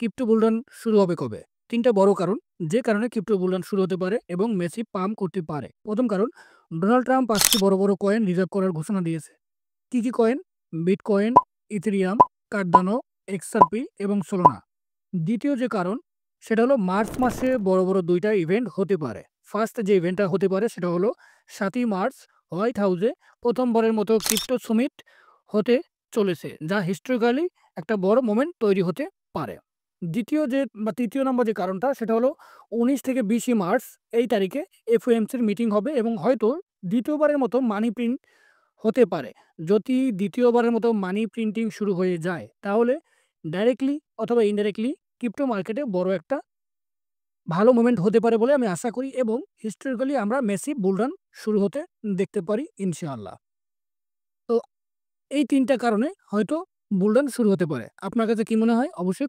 Crypto bull run শুরু হবে কবে? ৩টা বড় কারণ যে কারণে ক্রিপ্টো বুলরান শুরু হতে পারে এবং মেসি পাম্প করতে পারে। প্রথম কারণ, ডোনাল্ড ট্রাম্প ৫টি বড় কয়েন রিজার্ভ করার ঘোষণা দিয়েছে। কি coin? Bitcoin, Ethereum, Cardano, XRP এবং সোলানা। দ্বিতীয় যে কারণ সেটা হলো মার্চ মাসে বড় ২টা ইভেন্ট হতে পারে। ফার্স্ট যে ইভেন্টটা হতে পারে সেটা হলো ৭ই মার্চ হোয়াইট হাউসে প্রথমবারের মতো ক্রিপ্টো সমিট হতে চলেছে, যা হিস্টোরিক্যালি একটা বড় মোমেন্ট তৈরি হতে পারে। দ্বিতীয় যে বা তৃতীয় নম্বর যে কারণটা সেটা হলো ১৯ থেকে ২০ মার্চ এই তারিখে এফওএমসির মিটিং হবে এবং হয়তো দ্বিতীয়বারের মতো মানি প্রিন্ট হতে পারে। যদি দ্বিতীয়বারের মতো মানি প্রিন্টিং শুরু হয়ে যায় তাহলে ডাইরেক্টলি অথবা ইনডাইরেক্টলি ক্রিপ্টো মার্কেটে বড় একটা ভালো মোমেন্ট হতে পারে বলে আমি আশা করি এবং হিস্টোরিক্যালি আমরা মেসি বুলরান শুরু হতে দেখতে পারি ইনশাআল্লাহ। তো এই ৩টা কারণে হয়তো বুলরান শুরু হতে পারে। আপনার কাছে কি মনে হয়? অবশ্যই